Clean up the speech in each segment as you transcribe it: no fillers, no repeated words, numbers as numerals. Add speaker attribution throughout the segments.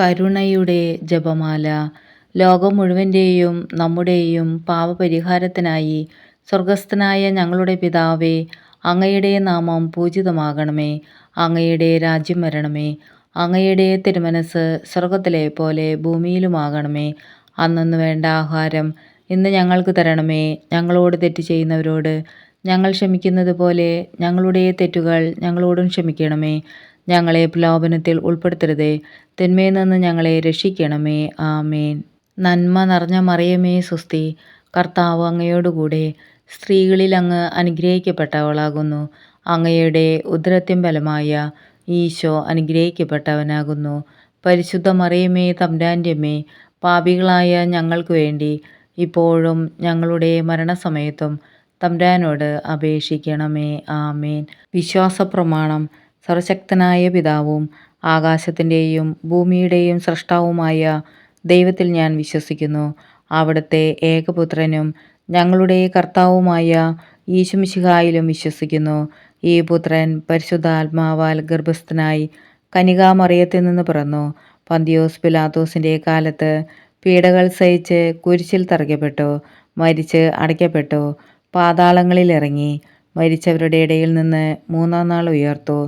Speaker 1: കരുണയുടെ ജപമാല. ലോകം മുഴുവൻ്റെയും നമ്മുടെയും പാപപരിഹാരത്തിനായി സ്വർഗസ്ഥനായ ഞങ്ങളുടെ പിതാവേ, അങ്ങയുടെ നാമം പൂജിതമാകണമേ. അങ്ങയുടെ രാജ്യം വരണമേ. അങ്ങയുടെ തിരുമനസ് സ്വർഗത്തിലെ പോലെ ഭൂമിയിലുമാകണമേ. അന്നന്ന് വേണ്ട ആഹാരം ഇന്ന് ഞങ്ങൾക്ക് തരണമേ. ഞങ്ങളോട് തെറ്റ് ചെയ്യുന്നവരോട് ഞങ്ങൾ ക്ഷമിക്കുന്നത് പോലെ ഞങ്ങളുടെ തെറ്റുകൾ ഞങ്ങളോടും ക്ഷമിക്കണമേ. ഞങ്ങളെ പ്രലോഭനത്തിൽ ഉൾപ്പെടുത്തരുതേ, തിന്മയിൽ നിന്ന് ഞങ്ങളെ രക്ഷിക്കണമേ. ആമേൻ. നന്മ നിറഞ്ഞ മറിയമേ സ്വസ്തി, കർത്താവ് അങ്ങയോടുകൂടെ സ്ത്രീകളിൽ അങ്ങ് അനുഗ്രഹിക്കപ്പെട്ടവളാകുന്നു. അങ്ങയുടെ ഉദരത്തിൻ ഫലമായ ഈശോ അനുഗ്രഹിക്കപ്പെട്ടവനാകുന്നു. പരിശുദ്ധ മറിയമേ തമ്പുരാൻ്റെ അമ്മേ, പാപികളായ ഞങ്ങൾക്ക് വേണ്ടി ഇപ്പോഴും ഞങ്ങളുടെ മരണസമയത്തും തമ്പുരാനോട് അപേക്ഷിക്കണമേ. ആമേൻ. വിശ്വാസപ്രമാണം. സർവശക്തനായ പിതാവും ആകാശത്തിൻ്റെയും ഭൂമിയുടെയും സ്രഷ്ടാവുമായ ദൈവത്തിൽ ഞാൻ വിശ്വസിക്കുന്നു. അവിടുത്തെ ഏകപുത്രനും ഞങ്ങളുടെ കർത്താവുമായ ഈശോമിശിഹായിലും വിശ്വസിക്കുന്നു. ഈ പുത്രൻ പരിശുദ്ധാത്മാവാൽ ഗർഭസ്ഥനായി കന്യകാമറിയത്തിൽ നിന്ന് പിറന്നു. പന്തിയോസ് പിലാത്തോസിൻ്റെ കാലത്ത് പീഡകൾ സഹിച്ച് കുരിശിൽ തറയ്ക്കപ്പെട്ടു, മരിച്ച് അടയ്ക്കപ്പെട്ടു, പാതാളങ്ങളിൽ ഇറങ്ങി, മരിച്ചവരുടെ ഇടയിൽ നിന്ന് മൂന്നാം നാൾ ഉയർത്തു,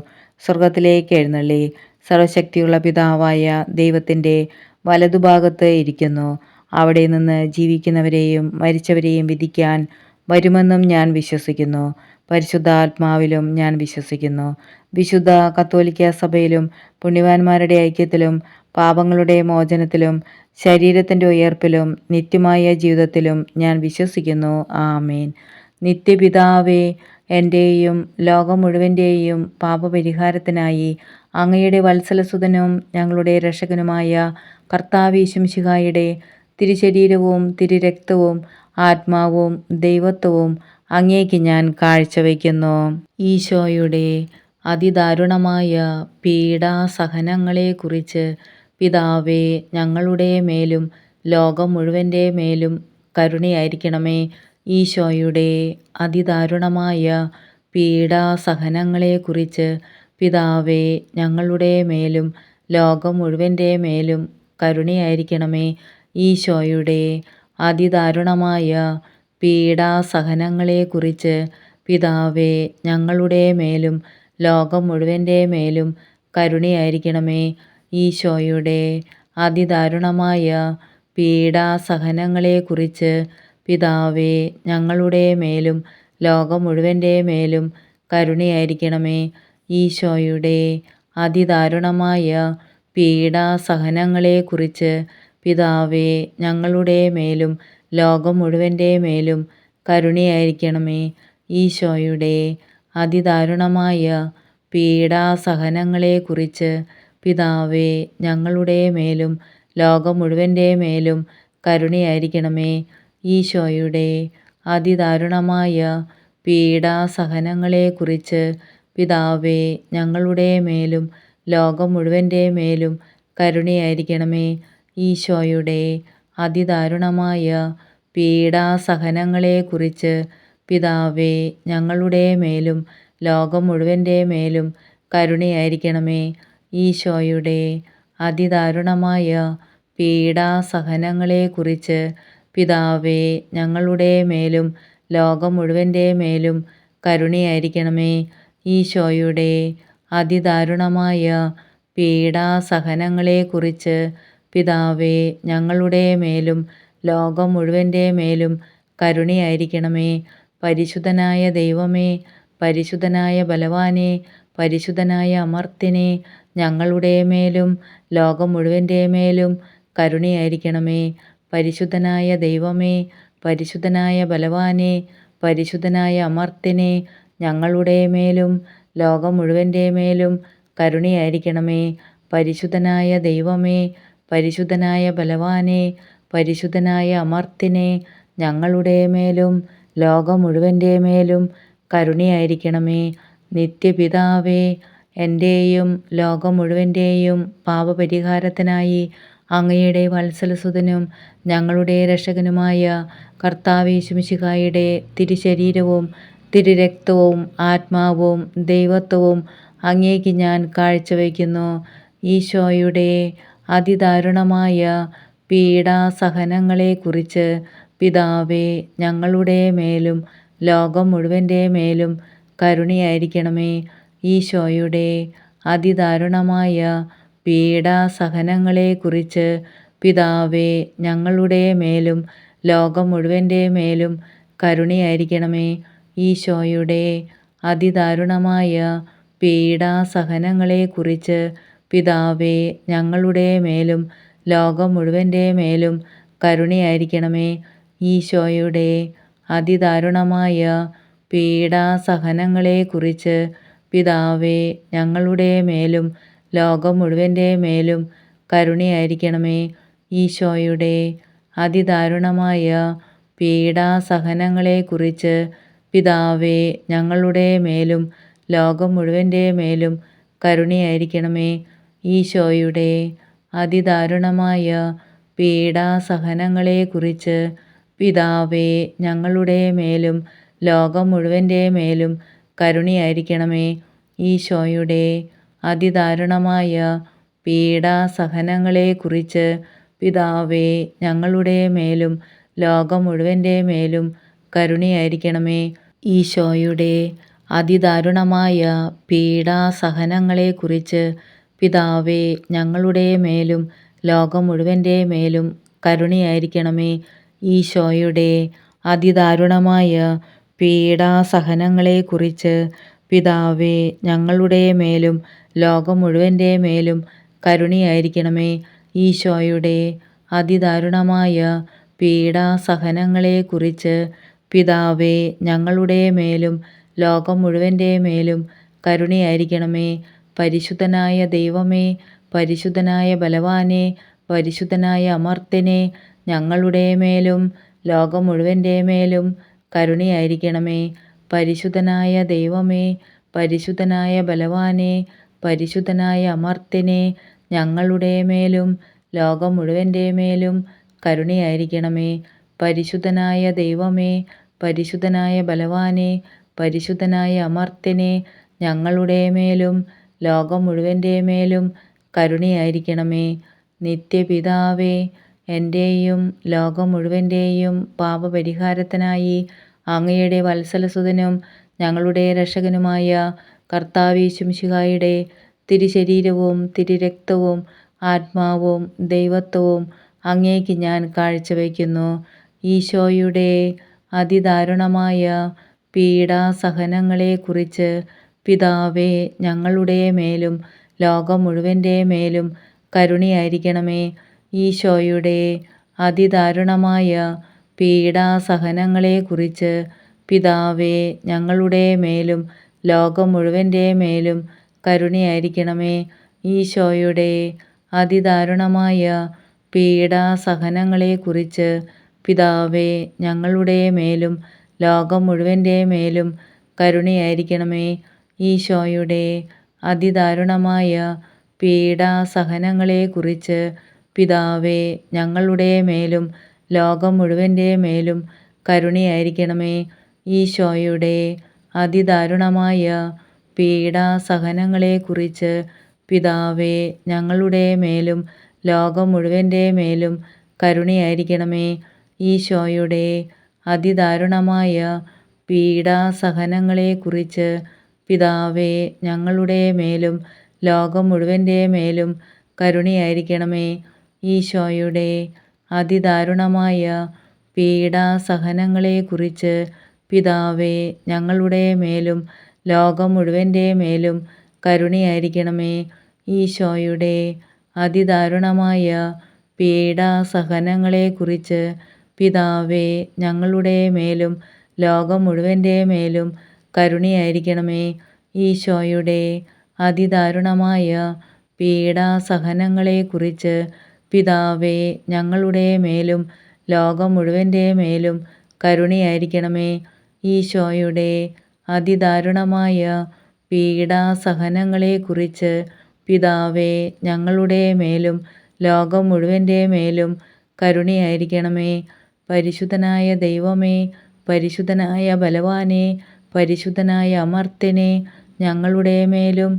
Speaker 1: സ്വർഗത്തിലേക്ക് എഴുന്നള്ളി, സർവശക്തിയുള്ള പിതാവായ ദൈവത്തിൻ്റെ വലതുഭാഗത്ത് ഇരിക്കുന്നു. അവിടെ നിന്ന് ജീവിക്കുന്നവരെയും മരിച്ചവരെയും വിധിക്കാൻ വരുമെന്നും ഞാൻ വിശ്വസിക്കുന്നു. പരിശുദ്ധാത്മാവിലും ഞാൻ വിശ്വസിക്കുന്നു. വിശുദ്ധ കത്തോലിക്ക സഭയിലും പുണ്യവാന്മാരുടെ ഐക്യത്തിലും പാപങ്ങളുടെ മോചനത്തിലും ശരീരത്തിൻ്റെ ഉയർപ്പിലും നിത്യമായ ജീവിതത്തിലും ഞാൻ വിശ്വസിക്കുന്നു. ആമേൻ. നിത്യപിതാവേ, എൻ്റെയും ലോകം മുഴുവൻ്റെയും പാപപരിഹാരത്തിനായി അങ്ങയുടെ വത്സലസുതനും ഞങ്ങളുടെ രക്ഷകനുമായ കർത്താവ് ഈശോമിശിഹായുടെ തിരുശരീരവും തിരുരക്തവും ആത്മാവും ദൈവത്വവും അങ്ങേക്ക് ഞാൻ കാഴ്ചവെക്കുന്നു. ഈശോയുടെ അതിദാരുണമായ പീഡാസഹനങ്ങളെക്കുറിച്ച് പിതാവേ, ഞങ്ങളുടെ മേലും ലോകം മുഴുവൻ്റെ മേലും കരുണയായിരിക്കണമേ. ഈശോയുടെ അതിദാരുണമായ പീഡാസഹനങ്ങളെക്കുറിച്ച് പിതാവേ, ഞങ്ങളുടെ മേലും ലോകം മുഴുവൻ്റെ മേലും കരുണയായിരിക്കണമേ. ഈശോയുടെ അതിദാരുണമായ പീഡാസഹനങ്ങളെക്കുറിച്ച് പിതാവേ, ഞങ്ങളുടെ മേലും ലോകം മുഴുവൻ്റെ മേലും കരുണയായിരിക്കണമേ. ഈശോയുടെ അതിദാരുണമായ പീഡാസഹനങ്ങളെക്കുറിച്ച് പിതാവേ, ഞങ്ങളുടെ മേലും ലോകം മുഴുവൻ്റെ മേലും കരുണയായിരിക്കണമേ. ഈശോയുടെ അതിദാരുണമായ പീഡാസഹനങ്ങളെക്കുറിച്ച് പിതാവേ, ഞങ്ങളുടെ മേലും ലോകം മുഴുവൻ്റെ മേലും കരുണയായിരിക്കണമേ. ഈശോയുടെ അതിദാരുണമായ പീഡാസഹനങ്ങളെക്കുറിച്ച് പിതാവേ, ഞങ്ങളുടെ മേലും ലോകം മുഴുവൻ്റെ മേലും കരുണയായിരിക്കണമേ. ഈശോയുടെ അതിദാരുണമായ പീഡാസഹനങ്ങളെക്കുറിച്ച് പിതാവേ, ഞങ്ങളുടെ മേലും ലോകം മുഴുവൻ്റെ മേലും കരുണയായിരിക്കണമേ. ഈശോയുടെ അതിദാരുണമായ പീഡാസഹനങ്ങളെക്കുറിച്ച് പിതാവേ, ഞങ്ങളുടെ മേലും ലോകം മുഴുവൻ്റെ മേലും കരുണയായിരിക്കണമേ. ഈശോയുടെ അതിദാരുണമായ പീഡാസഹനങ്ങളെക്കുറിച്ച് പിതാവേ, ഞങ്ങളുടെ മേലും ലോകം മുഴുവൻ്റെ മേലും കരുണയായിരിക്കണമേ. ഈശോയുടെ അതിദാരുണമായ പീഡാസഹനങ്ങളെക്കുറിച്ച് പിതാവേ, ഞങ്ങളുടെ മേലും ലോകം മുഴുവൻ്റെ മേലും കരുണയായിരിക്കണമേ. പരിശുദ്ധനായ ദൈവമേ, പരിശുദ്ധനായ ബലവാനെ, പരിശുദ്ധനായ അമർത്യനെ, ഞങ്ങളുടെ മേലും ലോകം മുഴുവൻ്റെ മേലും കരുണയായിരിക്കണമേ. പരിശുദ്ധനായ ദൈവമേ, പരിശുദ്ധനായ ബലവാനെ, പരിശുദ്ധനായ അമർത്യനെ, ഞങ്ങളുടെ മേലും ലോകം മുഴുവൻ്റെ മേലും കരുണയായിരിക്കണമേ. പരിശുദ്ധനായ ദൈവമേ, പരിശുദ്ധനായ ബലവാനെ, പരിശുദ്ധനായ അമർത്യനെ, ഞങ്ങളുടെ മേലും ലോകം മുഴുവൻ്റെ മേലും കരുണയായിരിക്കണമേ. നിത്യപിതാവേ, എൻ്റെയും ലോകം മുഴുവൻ്റെയും പാപപരിഹാരത്തിനായി അങ്ങയുടെ വത്സലസുതനും ഞങ്ങളുടെ രക്ഷകനുമായ കർത്താവ് ഈശോമിശിഹായുടെ തിരുശരീരവും തിരുരക്തവും ആത്മാവും ദൈവത്വവും അങ്ങേക്ക് ഞാൻ കാഴ്ചവെക്കുന്നു. ഈശോയുടെ അതിദാരുണമായ പീഡാസഹനങ്ങളെക്കുറിച്ച് പിതാവേ ഞങ്ങളുടെ മേലും ലോകം മുഴുവൻ്റെ മേലും കരുണയായിരിക്കണമേ. ഈശോയുടെ അതിദാരുണമായ പീഡാസഹനങ്ങളെക്കുറിച്ച് പിതാവേ ഞങ്ങളുടെ മേലും ലോകം മുഴുവൻ്റെ മേലും കരുണയായിരിക്കണമേ. ഈശോയുടെ അതിദാരുണമായ പീഡാസഹനങ്ങളെക്കുറിച്ച് പിതാവേ ഞങ്ങളുടെ മേലും ലോകം മുഴുവൻ്റെ മേലും കരുണയായിരിക്കണമേ. ഈശോയുടെ അതിദാരുണമായ പീഡാസഹനങ്ങളെക്കുറിച്ച് പിതാവേ ഞങ്ങളുടെ മേലും ലോകം മുഴുവൻ്റെ മേലും കരുണയായിരിക്കണമേ. ഈശോയുടെ അതിദാരുണമായ പീഡാസഹനങ്ങളെക്കുറിച്ച് പിതാവേ ഞങ്ങളുടെ മേലും ലോകം മുഴുവൻ്റെ മേലും കരുണയായിരിക്കണമേ. ഈശോയുടെ അതിദാരുണമായ പീഡാസഹനങ്ങളെക്കുറിച്ച് പിതാവേ ഞങ്ങളുടെ മേലും ലോകം മുഴുവൻ്റെ മേലും കരുണയായിരിക്കണമേ. ഈശോയുടെ അതിദാരുണമായ പീഡാസഹനങ്ങളെക്കുറിച്ച് പിതാവേ ഞങ്ങളുടെ മേലും ലോകം മുഴുവൻ്റെ മേലും കരുണയായിരിക്കണമേ. ഈശോയുടെ അതിദാരുണമായ പീഡാസഹനങ്ങളെക്കുറിച്ച് പിതാവേ ഞങ്ങളുടെ മേലും ലോകം മുഴുവൻ്റെ മേലും കരുണയായിരിക്കണമേ. ഈശോയുടെ അതിദാരുണമായ പീഡാസഹനങ്ങളെക്കുറിച്ച് പിതാവേ ഞങ്ങളുടെ മേലും ലോകം മുഴുവൻ്റെ മേലും കരുണയായിരിക്കണമേ. ഈശോയുടെ അതിദാരുണമായ പീഡാസഹനങ്ങളെക്കുറിച്ച് പിതാവേ ഞങ്ങളുടെ മേലും ലോകം മുഴുവൻ്റെ മേലും കരുണയായിരിക്കണമേ. പരിശുദ്ധനായ ദൈവമേ, പരിശുദ്ധനായ ബലവാനെ, പരിശുദ്ധനായ അമർത്യനെ, ഞങ്ങളുടെ മേലും ലോകം മുഴുവൻ്റെ മേലും കരുണയായിരിക്കണമേ. പരിശുദ്ധനായ ദൈവമേ, പരിശുദ്ധനായ ബലവാനെ, പരിശുദ്ധനായ അമർത്യനെ, ഞങ്ങളുടെ മേലും ലോകം മുഴുവൻ്റെ മേലും കരുണയായിരിക്കണമേ. പരിശുദ്ധനായ ദൈവമേ, പരിശുദ്ധനായ ബലവാനെ, പരിശുദ്ധനായ അമർത്യനെ, ഞങ്ങളുടെ മേലും ലോകം മുഴുവൻ്റെ മേലും കരുണയായിരിക്കണമേ. നിത്യപിതാവേ, എൻ്റെയും ലോകം മുഴുവൻ്റെയും പാപപരിഹാരത്തിനായി അങ്ങയുടെ വത്സലസുതനും ഞങ്ങളുടെ രക്ഷകനുമായ കർത്താവീശുമിശിഹായുടെ തിരുശരീരവും തിരുരക്തവും ആത്മാവും ദൈവത്വവും അങ്ങേക്ക് ഞാൻ കാഴ്ചവയ്ക്കുന്നു. ഈശോയുടെ അതിദാരുണമായ പീഡാസഹനങ്ങളെക്കുറിച്ച് പിതാവേ ഞങ്ങളുടെ മേലും ലോകം മുഴുവൻ്റെ മേലും കരുണയായിരിക്കണമേ. ഈശോയുടെ അതിദാരുണമായ പീഡാസഹനങ്ങളെക്കുറിച്ച് പിതാവേ ഞങ്ങളുടെ മേലും ലോകം മുഴുവൻ്റെ മേലും കരുണയായിരിക്കണമേ. ഈശോയുടെ അതിദാരുണമായ പീഡാസഹനങ്ങളെക്കുറിച്ച് പിതാവേ ഞങ്ങളുടെ മേലും ലോകം മുഴുവൻ്റെ മേലും കരുണയായിരിക്കണമേ. ഈശോയുടെ അതിദാരുണമായ പീഡാസഹനങ്ങളെക്കുറിച്ച് പിതാവേ ഞങ്ങളുടെ മേലും ലോകം മുഴുവൻ്റെ മേലും കരുണയായിരിക്കണമേ. ഈശോയുടെ അതിദാരുണമായ പീഡാസഹനങ്ങളെക്കുറിച്ച് പിതാവേ ഞങ്ങളുടെ മേലും ലോകം മുഴുവൻ്റെ മേലും കരുണയായിരിക്കണമേ. ഈശോയുടെ അതിദാരുണമായ പീഡാസഹനങ്ങളെക്കുറിച്ച് പിതാവേ ഞങ്ങളുടെ മേലും ലോകം മുഴുവൻ്റെ മേലും കരുണയായിരിക്കണമേ. ഈശോയുടെ അതിദാരുണമായ പീഡാസഹനങ്ങളെക്കുറിച്ച് പിതാവേ ഞങ്ങളുടെ മേലും ലോകം മുഴുവൻ്റെ മേലും കരുണയായിരിക്കണമേ. ഈശോയുടെ അതിദാരുണമായ പീഡാസഹനങ്ങളെക്കുറിച്ച് പിതാവേ ഞങ്ങളുടെ മേലും ലോകം മുഴുവൻ്റെ മേലും കരുണയായിരിക്കണമേ. ഈശോയുടെ അതിദാരുണമായ പീഡാസഹനങ്ങളെക്കുറിച്ച് പിതാവേ ഞങ്ങളുടെ മേലും ലോകം മുഴുവൻ്റെ മേലും കരുണയായിരിക്കണമേ. ഈശോയുടെ അതിദാരുണമായ പീഡാസഹനങ്ങളെക്കുറിച്ച് പിതാവേ ഞങ്ങളുടെ മേലും ലോകം മുഴുവൻ്റെ മേലും കരുണയായിരിക്കണമേ. പരിശുദ്ധനായ ദൈവമേ, പരിശുദ്ധനായ ബലവാനെ, പരിശുദ്ധനായ അമർത്യനെ, ഞങ്ങളുടെ മേലും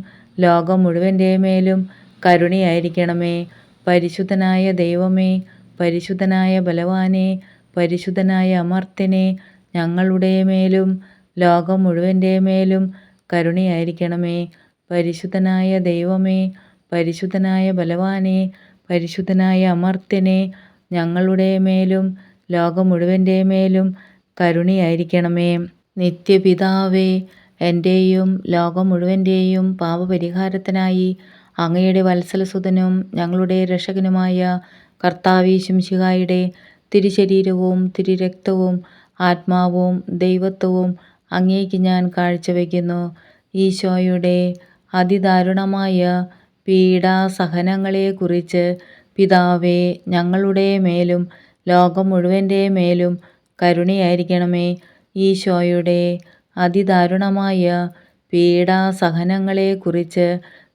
Speaker 1: ലോകം മുഴുവൻ്റെ മേലും കരുണയായിരിക്കണമേ. പരിശുദ്ധനായ ദൈവമേ, പരിശുദ്ധനായ ബലവാനെ, പരിശുദ്ധനായ അമർത്യനെ, ഞങ്ങളുടെ മേലും ലോകം മുഴുവൻ്റെ മേലും കരുണയായിരിക്കണമേ. പരിശുദ്ധനായ ദൈവമേ, പരിശുദ്ധനായ ബലവാനെ, പരിശുദ്ധനായ അമർത്യനെ, ഞങ്ങളുടെ മേലും ലോകം മുഴുവൻ്റെ മേലും കരുണയായിരിക്കണമേ. നിത്യപിതാവേ, എൻ്റെയും ലോകം മുഴുവൻ്റെയും പാപപരിഹാരത്തിനായി അങ്ങയുടെ വത്സലസുതനും ഞങ്ങളുടെ രക്ഷകനുമായ കർത്താവീശുമിശിഹായുടെ തിരുശരീരവും തിരുരക്തവും ആത്മാവും ദൈവത്വവും അങ്ങേക്ക് ഞാൻ കാഴ്ചവെക്കുന്നു. ഈശോയുടെ അതിദാരുണമായ പീഡാസഹനങ്ങളെക്കുറിച്ച് പിതാവേ, ഞങ്ങളുടെ മേലും ലോകം മുഴുവൻ്റെ മേലും കരുണയായിരിക്കണമേ. ഈശോയുടെ അതിദാരുണമായ പീഡാസഹനങ്ങളെക്കുറിച്ച്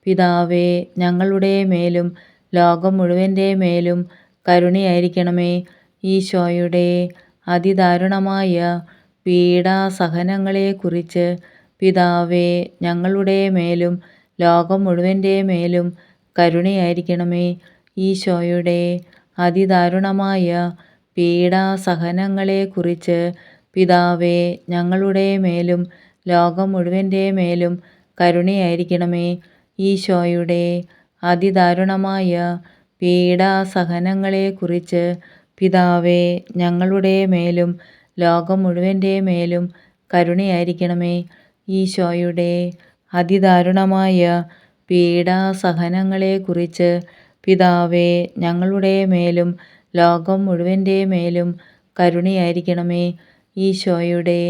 Speaker 1: പിതാവേ, ഞങ്ങളുടെ മേലും ലോകം മുഴുവൻ്റെ മേലും കരുണയായിരിക്കണമേ. ഈശോയുടെ അതിദാരുണമായ പീഡാസഹനങ്ങളെക്കുറിച്ച് പിതാവേ, ഞങ്ങളുടെ മേലും ലോകം മുഴുവൻ്റെ മേലും കരുണയായിരിക്കണമേ. ഈശോയുടെ അതിദാരുണമായ പീഡാസഹനങ്ങളെക്കുറിച്ച് പിതാവേ, ഞങ്ങളുടെ മേലും ലോകം മുഴുവൻ്റെ മേലും കരുണയായിരിക്കണമേ. ഈശോയുടെ അതിദാരുണമായ പീഡാസഹനങ്ങളെക്കുറിച്ച് പിതാവേ, ഞങ്ങളുടെ മേലും ലോകം മുഴുവൻ്റെ മേലും കരുണയായിരിക്കണമേ. ഈശോയുടെ അതിദാരുണമായ പീഡാസഹനങ്ങളെക്കുറിച്ച് പിതാവേ, ഞങ്ങളുടെ മേലും ലോകം മുഴുവൻ്റെ മേലും കരുണയായിരിക്കണമേ. ഈശോയുടെ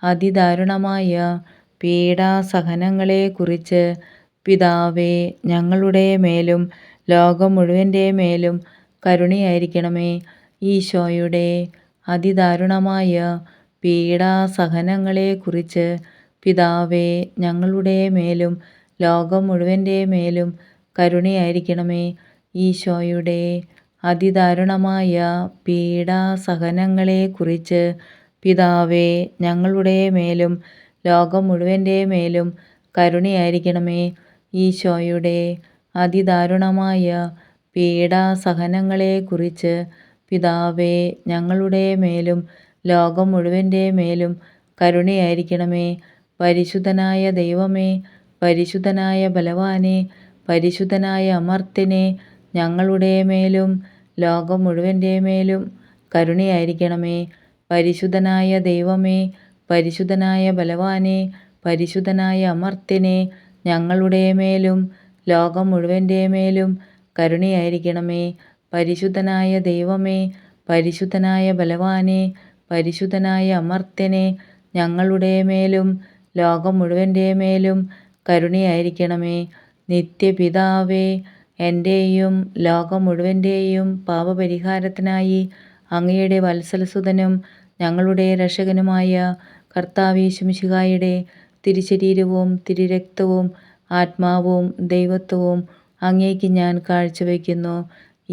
Speaker 1: അതിദാരുണമായ പീഡാസഹനങ്ങളെക്കുറിച്ച് പിതാവേ, ഞങ്ങളുടെ മേലും ലോകം മുഴുവൻ്റെ മേലും കരുണയായിരിക്കണമേ. ഈശോയുടെ അതിദാരുണമായ പീഡാസഹനങ്ങളെക്കുറിച്ച് പിതാവേ, ഞങ്ങളുടെ മേലും ലോകം മുഴുവൻ്റെ മേലും കരുണയായിരിക്കണമേ. ഈശോയുടെ അതിദാരുണമായ പീഡാസഹനങ്ങളെക്കുറിച്ച് പിതാവേ, ഞങ്ങളുടെ മേലും ലോകം മുഴുവൻ്റെ മേലും കരുണയായിരിക്കണമേ. ഈശോയുടെ അതിദാരുണമായ പീഡാസഹനങ്ങളെക്കുറിച്ച് പിതാവേ, ഞങ്ങളുടെ മേലും ലോകം മുഴുവൻ്റെ മേലും കരുണയായിരിക്കണമേ. പരിശുദ്ധനായ ദൈവമേ, പരിശുദ്ധനായ ബലവാനെ, പരിശുദ്ധനായ അമർത്യനെ, ഞങ്ങളുടെ മേലും ലോകം മുഴുവൻ്റെ മേലും കരുണയായിരിക്കണമേ. പരിശുദ്ധനായ ദൈവമേ, പരിശുദ്ധനായ ബലവാനെ, പരിശുദ്ധനായ അമർത്യനെ, ഞങ്ങളുടെ മേലും ലോകം മുഴുവൻ്റെ മേലും കരുണയായിരിക്കണമേ. പരിശുദ്ധനായ ദൈവമേ, പരിശുദ്ധനായ ബലവാനെ, പരിശുദ്ധനായ അമർത്യനെ, ഞങ്ങളുടെ മേലും ലോകം മുഴുവൻ്റെ മേലും കരുണയായിരിക്കണമേ. നിത്യപിതാവേ, എൻ്റെയും ലോകം മുഴുവൻ്റെയും പാപപരിഹാരത്തിനായി അങ്ങയുടെ വത്സലസുതനും ഞങ്ങളുടെ രക്ഷകനുമായ കർത്താവീശുമിശിഹായുടെ തിരുശരീരവും തിരുരക്തവും ആത്മാവും ദൈവത്വവും അങ്ങേക്ക് ഞാൻ കാഴ്ചവെക്കുന്നു.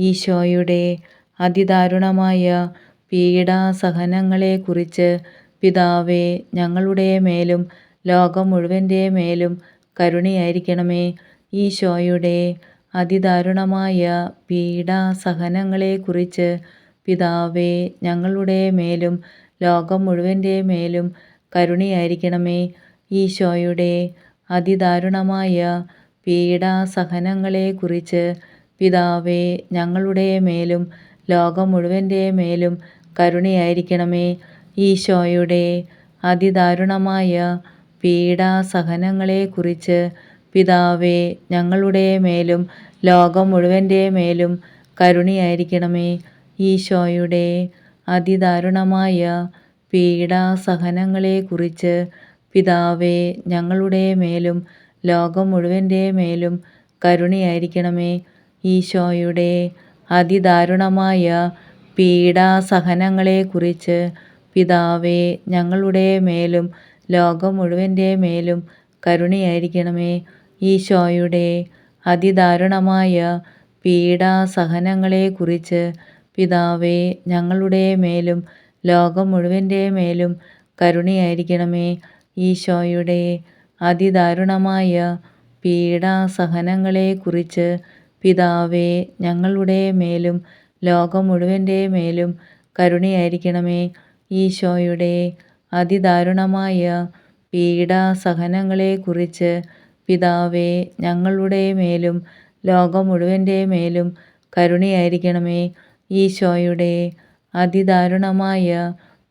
Speaker 1: ഈശോയുടെ അതിദാരുണമായ പീഡാസഹനങ്ങളെക്കുറിച്ച് പിതാവേ, ഞങ്ങളുടെ മേലും ലോകം മുഴുവൻ്റെ മേലും കരുണയായിരിക്കണമേ. ഈശോയുടെ അതിദാരുണമായ പീഡാസഹനങ്ങളെക്കുറിച്ച് പിതാവേ, ഞങ്ങളുടെ മേലും ലോകം മുഴുവൻ്റെ മേലും കരുണയായിരിക്കണമേ. ഈശോയുടെ അതിദാരുണമായ പീഡാസഹനങ്ങളെക്കുറിച്ച് പിതാവേ, ഞങ്ങളുടെ മേലും ലോകം മുഴുവൻ്റെ മേലും കരുണയായിരിക്കണമേ. ഈശോയുടെ അതിദാരുണമായ പീഡാസഹനങ്ങളെക്കുറിച്ച് പിതാവേ, ഞങ്ങളുടെ മേലും ലോകം മുഴുവൻ്റെ മേലും കരുണയായിരിക്കണമേ. ഈശോയുടെ അതിദാരുണമായ പീഡാസഹനങ്ങളെക്കുറിച്ച് പിതാവേ, ഞങ്ങളുടെ മേലും ലോകം മുഴുവൻ്റെ മേലും കരുണയായിരിക്കണമേ. ഈശോയുടെ അതിദാരുണമായ പീഡാസഹനങ്ങളെക്കുറിച്ച് പിതാവേ, ഞങ്ങളുടെ മേലും ലോകം മുഴുവൻ്റെ മേലും കരുണയായിരിക്കണമേ. ഈശോയുടെ അതിദാരുണമായ പീഡാസഹനങ്ങളെക്കുറിച്ച് പിതാവേ, ഞങ്ങളുടെ മേലും ലോകം മുഴുവൻ്റെ മേലും കരുണയായിരിക്കണമേ. ഈശോയുടെ അതിദാരുണമായ പീഡാസഹനങ്ങളെക്കുറിച്ച് പിതാവേ, ഞങ്ങളുടെ മേലും ലോകം മുഴുവൻ്റെ മേലും കരുണയായിരിക്കണമേ. ഈശോയുടെ അതിദാരുണമായ പീഡാസഹനങ്ങളെക്കുറിച്ച് പിതാവേ, ഞങ്ങളുടെ മേലും ലോകം മുഴുവൻ്റെ മേലും കരുണയായിരിക്കണമേ. ഈശോയുടെ അതിദാരുണമായ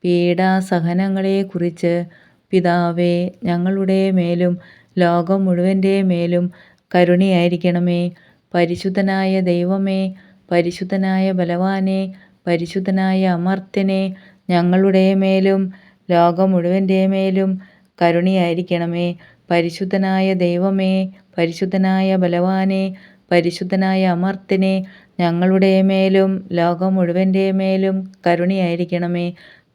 Speaker 1: പീഡാസഹനങ്ങളെക്കുറിച്ച് പിതാവേ, ഞങ്ങളുടെ മേലും ലോകം മുഴുവൻ്റെ മേലും കരുണയായിരിക്കണമേ. പരിശുദ്ധനായ ദൈവമേ, പരിശുദ്ധനായ ബലവാനെ, പരിശുദ്ധനായ അമർത്യനെ, ഞങ്ങളുടെ മേലും ലോകം മുഴുവൻ്റെ മേലും കരുണയായിരിക്കണമേ. പരിശുദ്ധനായ ദൈവമേ, പരിശുദ്ധനായ ബലവാനെ, പരിശുദ്ധനായ അമർത്യനെ, ഞങ്ങളുടെ മേലും ലോകം മുഴുവൻ്റെ മേലും കരുണയായിരിക്കണമേ.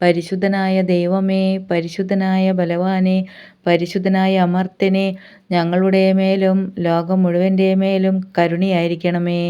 Speaker 1: പരിശുദ്ധനായ ദൈവമേ, പരിശുദ്ധനായ ബലവാനെ, പരിശുദ്ധനായ അമർത്യനെ, ഞങ്ങളുടെ മേലും ലോകം മുഴുവൻ്റെ മേലും കരുണയായിരിക്കണമേ.